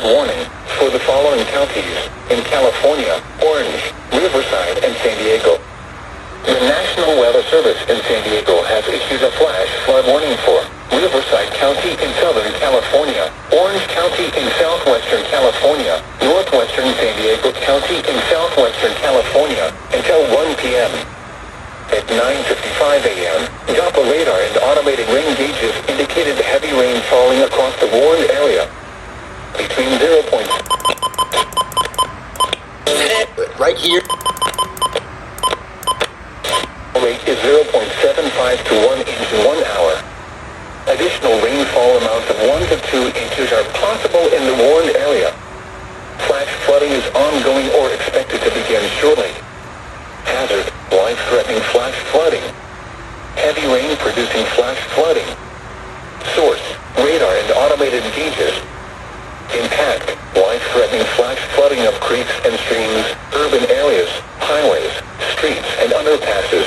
flood warning for the following counties in California: Orange, Riverside, and San Diego. The National Weather Service in San Diego has issued a flash flood warning for Riverside County in Southern California, Orange County in Southwestern California, Northwestern San Diego County in Southwestern California until 1 p.m. At 9:55 a.m., Doppler radar and automated rain gauges indicated heavy rain falling across the warned area. Between 0. Right here. Rate is 0.75 to 1 inch in 1 hour. Additional rainfall amounts of 1 to 2 inches are possible in the warned area. Flash flooding is ongoing or expected to begin shortly. Hazard: life-threatening flash flooding. Heavy rain producing flash flooding. Source: radar and automated gauges. Impact: life-threatening flash flooding of creeks and streams, urban areas, highways, streets, and underpasses.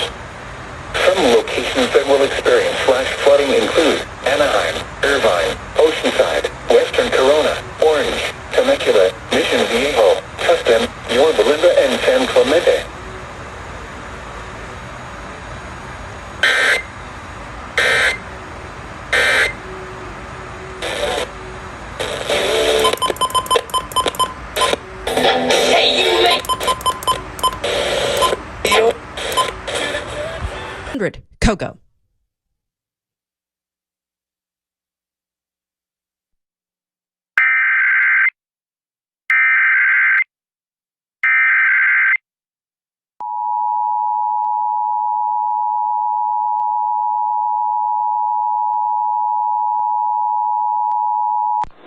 Some locations that will experience flash flooding include Anaheim, Irvine, Oceanside, Western Corona, Orange, Temecula, Mission Viejo, Tustin, Yorba Linda, and San Clemente. Coco.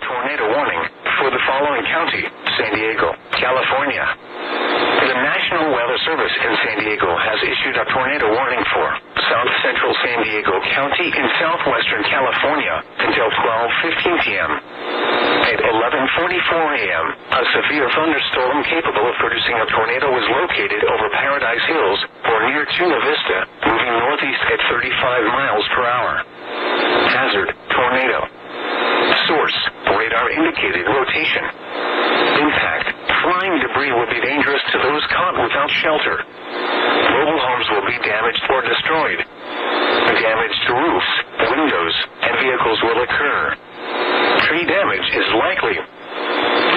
Tornado warning for the following county: San Diego, California. The National Weather Service in San Diego has issued a tornado warning for South Central San Diego County in southwestern California until 12:15 p.m. At 11:44 a.m., a severe thunderstorm capable of producing a tornado was located over Paradise Hills or near Chula Vista, moving northeast at 35 miles per hour. Hazard: tornado. Source: radar indicated rotation. Impact: flying debris will be dangerous to those caught without shelter. Mobile homes will be damaged or destroyed. Damage to roofs, windows, and vehicles will occur. Tree damage is likely.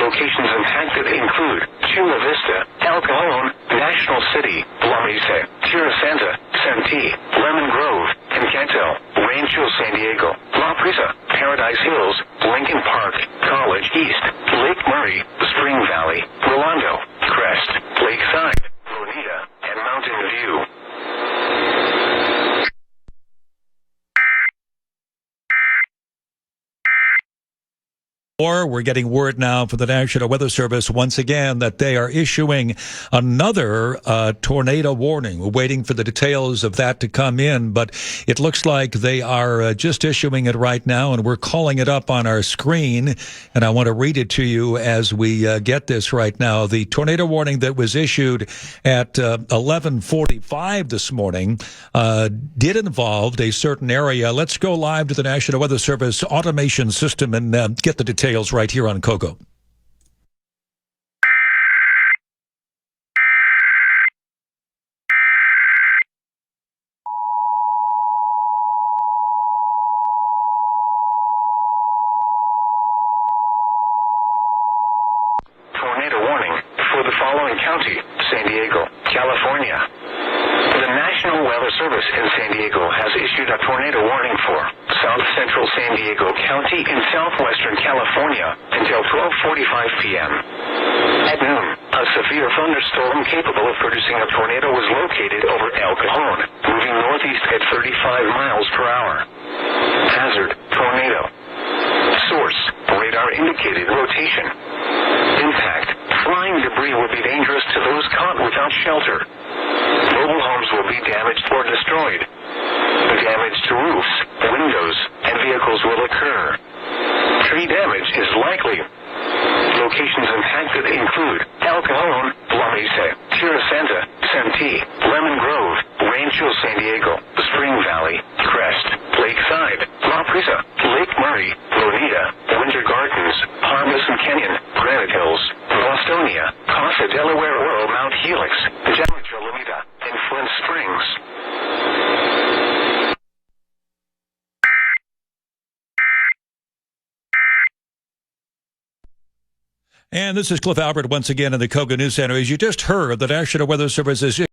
Locations impacted include Chula Vista, El Cajon, National City, La Mesa, Tierra Santa, Santee, Lemon Grove, Encanto, Rancho San Diego, La Prisa, Paradise Hills, Lincoln Park, College East, Lake Murray, Spring Valley, Rolando, Crest, Lakeside, Bonita, and Mountain View. We're getting word now from the National Weather Service once again that they are issuing another tornado warning. We're waiting for the details of that to come in, but it looks like they are just issuing it right now, and we're calling it up on our screen, and I want to read it to you as we get this right now. The tornado warning that was issued at 11:45 this morning did involve a certain area. Let's go live to the National Weather Service automation system and get the details right here on Coco. Tornado warning for the following county: San Diego, California. The National Weather Service in San Diego has issued a tornado warning for South Central San Diego County in southwestern California until 12:45 p.m. At noon, a severe thunderstorm capable of producing a tornado was located over El Cajon, moving northeast at 35 miles per hour. Hazard: tornado. Source: radar indicated rotation. Impact: flying debris will be dangerous to those caught without shelter. Mobile homes will be damaged or destroyed. Damage to roofs, windows, and vehicles will occur. Tree damage is likely. Locations impacted include El Cajon, La Mesa, Tierra Santa, Santee, Lemon Grove, Rancho San Diego, Spring Valley, Crest, Lake And this is Cliff Albert once again in the Koga News Center. As you just heard, the National Weather Service is